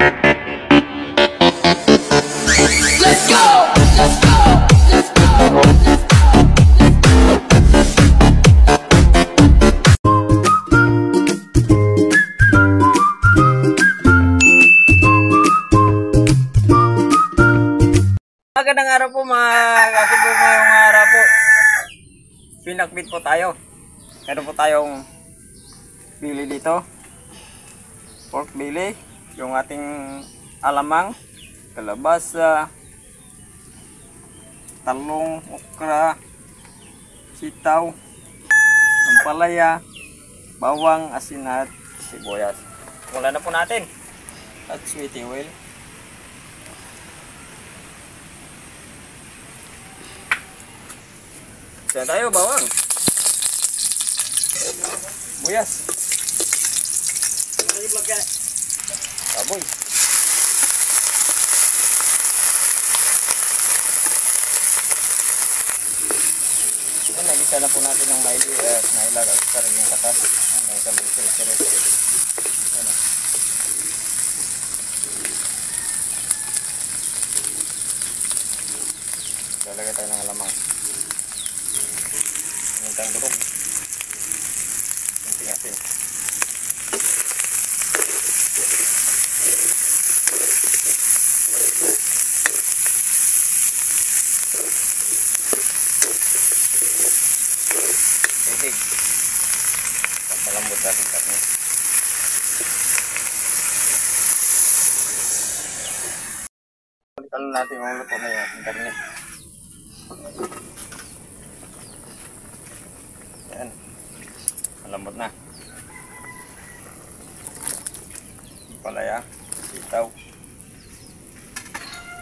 Let's go! Let's go! Let's go! Magandang araw po mga kasubo, ngayong araw po. Pinakbit po tayo. Meron po tayong bili dito. Pork belly, yung ating alamang, kalabasa, talong, okra, sitaw, ampalaya, bawang, asin at sibuyas. Wala na po natin. At sweetie oil. Saan tayo, bawang? Buyas. Baboy. Ayan, nagisa na po natin ng maili at nailagay sa rin yung katas. Hanggang sa busil-sirit. Ayan o. Lalagay tayo ng alamang. Mintang durog. Minting asin. Tubig. Pampalambot natin karne. Balikan natin yung luto na yung karne. Yan. Malambot na. Palaya, sitaw,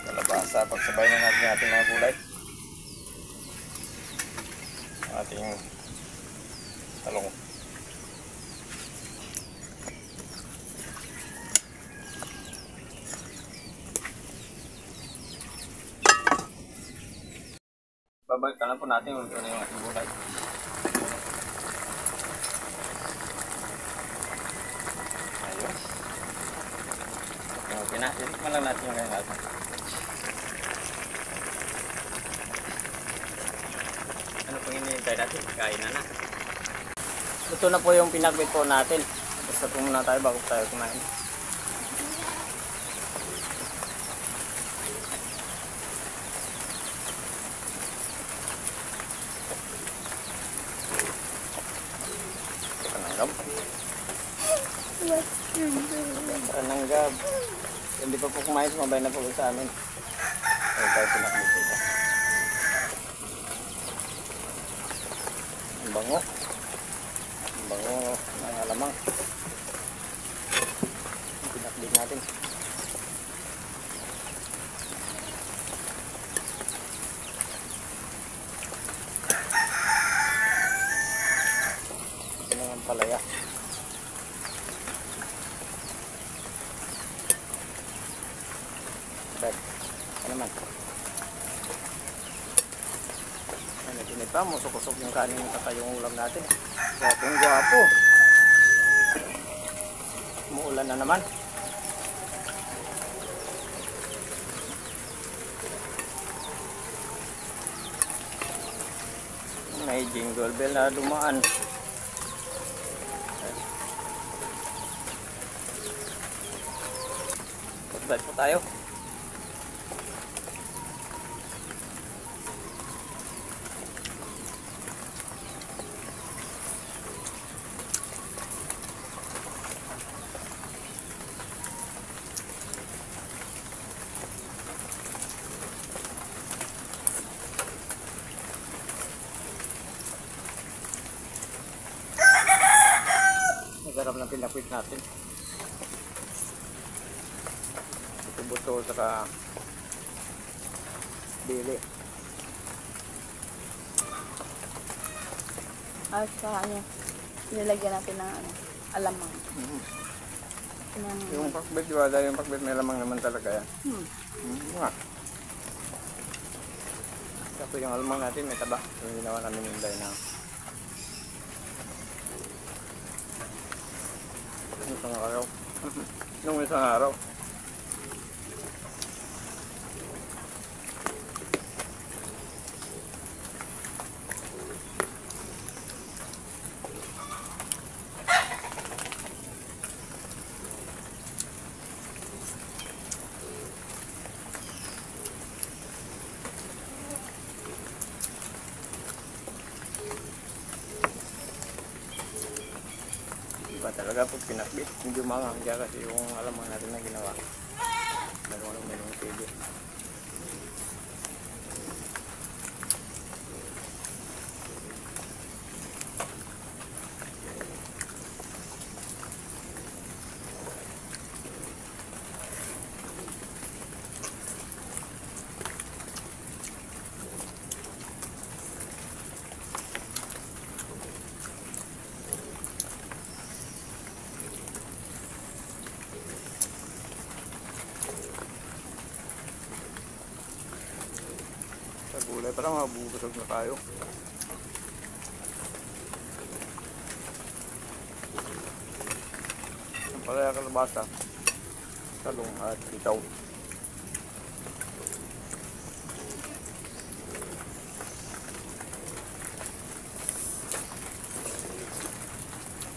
kalabasa. Pagsabay na natin yung ating mga gulay. Ating talong. Babalik na po natin yung ating gulay. Ayun. Okay na. Itikman lang natin yung ngayon natin. Ano pong hinihintay natin? Kain na na. Ito na po yung pinagbit po natin. Basta po muna tayo bago tayo kumain. Pananggab. Hindi pa po kumain, sumabay na po sa amin. Ay, tayo pinakbit ito. Ang bango. Ang bango ng alamang. Pinakbit natin. Ito naman palaya. Ano naman? Ano din pa? Musok-usok yung kanin at yung ulam natin. Gwapong gwapo. Umuulan na naman. May jingle bell na dumaan. Pagbat po tayo. Sarap ng pinakwit natin. Buto-buto saka bili. At saka ano, nilagyan natin ng ano, alamang. Yung pakbet, di ba? Dahil yung pakbet may lamang naman talaga yan. Nga. Tapos yung alamang natin may taba. Yung ginawa namin yung dahil na isang araw. Nung isang araw. talaga pag pinakbit. Hindi umangangga kasi yung alam mo natin na ginawa. Meron yung TV. Sa gulay parang mabubusog na tayo. Ang palaya kalabasa, talong at itaw.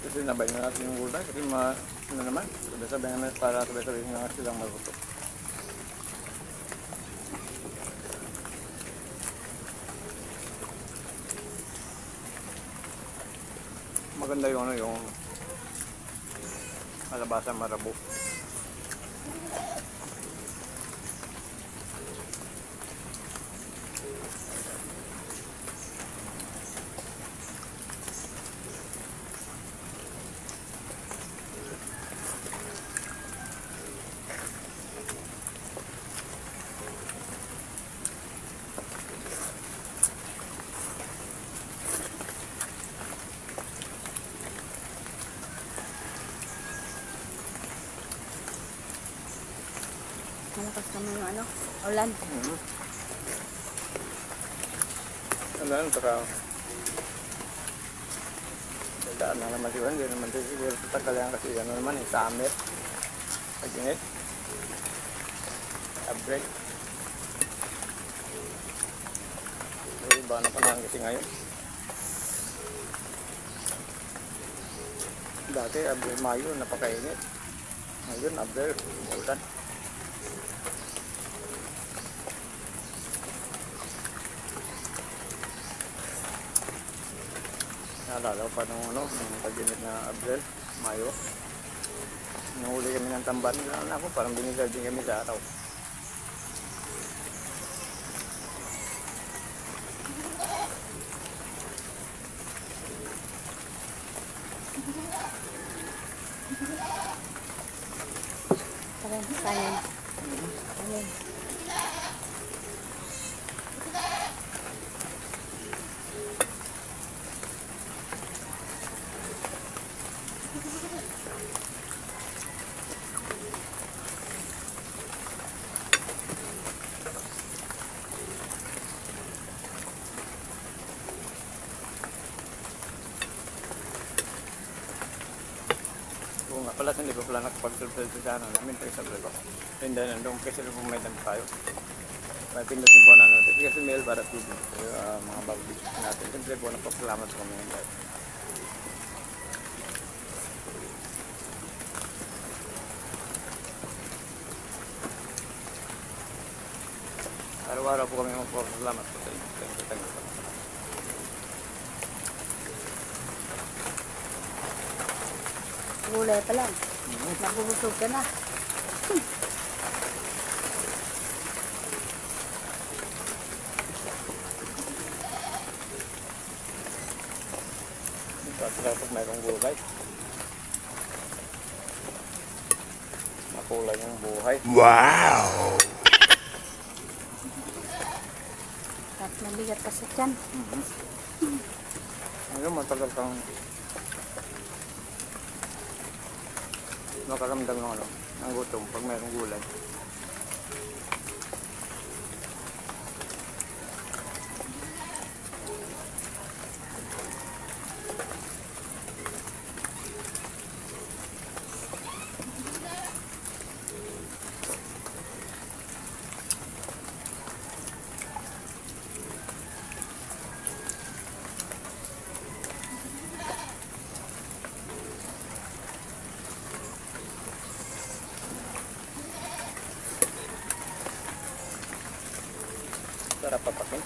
Kasi nabay na natin yung gulay kasi ano naman, sabay naman para sabay-sabay na silang maluto. Maganda yung ano yung kalabasa marabo. Malakas naman yung ano, ulan. Ano yan, baka daan na naman siguro, hindi naman siguro tagal yan kasi ano naman summer, pag-init, upgrade. So, iba na panahon kasi ngayon. Dati, Abril, Mayo, napakainit. Ngayon, Abril, ulan. Naalala ko pa nung pag-init na Abril, Mayo. Nahuli kami ng tamban. Ako, parang binigal din kami sa araw. Kanin. Kanin. Oo nga pala, hindi ko pala nakapag-surprise sa ano namin tayo sa vlog ko. And then, nandun kasi kung may dam tayo. May pinutin po na notification mail para po mga bago videos natin. Siyempre po, napapasalamat po kami ng guys. Araw-araw po kami magpapasalamat po sa inyo. Thank you. Gulay pa lang. Nabubusog ka na. Pag mayroong gulay. Makulay yung buhay. Wow! At mabigat ka sa tiyan. Ngayon matagal kang makaramdam ng ano, ng gutom pag mayroong gulay. Sarap papakin.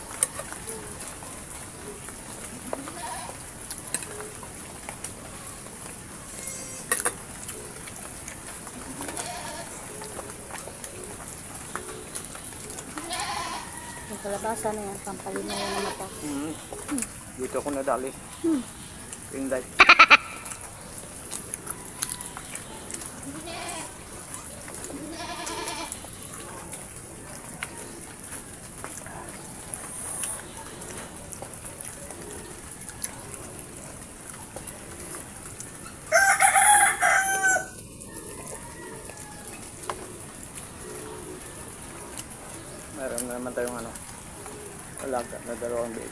Kalabasa na yan, pampalinaw ng mata. Dito ako nadali. Pinday. Meron na naman tayong ano, alaga na 2 baby.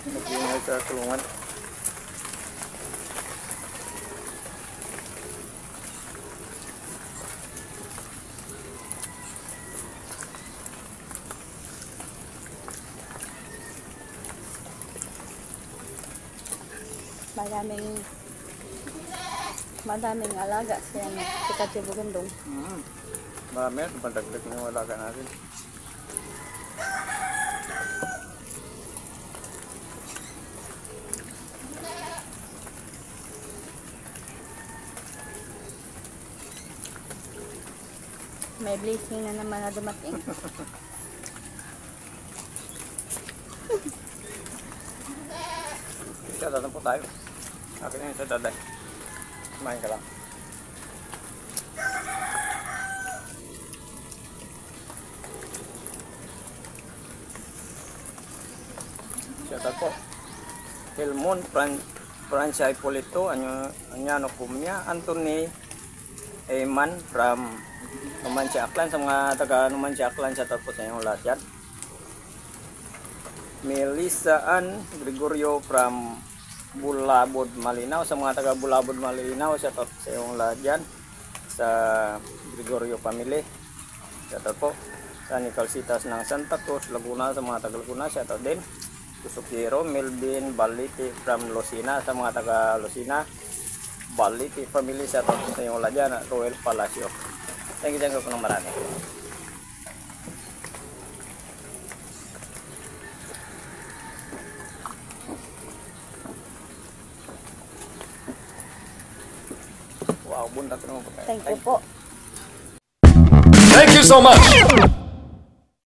Nag-iingay sa tulungan. Madaming alaga siya na si Katya Bugandong. Marami, pandagdag na yung alaga natin. May blessing na naman na dumating. Isa na po tayo. Akin na yung sa daday. Kumain ka lang. Shout po. Helmon Francia Hipolito, Anyano Kumya, Anthony Eman from Numancia Aklan, sa mga taga Numancia Aklan, shout out po sa inyong lahat yan. Melissa Ann Gregorio from Bulabod Malinaw, sa mga taga Bulabod Malinaw, shout out sa inyong lahat yan. Sa Gregorio family, shout out po. Sa Nicalcitas ng Santa Cruz, Laguna, sa mga taga Laguna, shout out din. Kusukiro, Melvin Baliti from Lucena, sa mga taga Lucena, Baliti family, shout out sa inyong lahat yan. Royal Palacio. Thank you po ng marami. Wow, buntat naman po tayo. Thank you po. Thank you so much.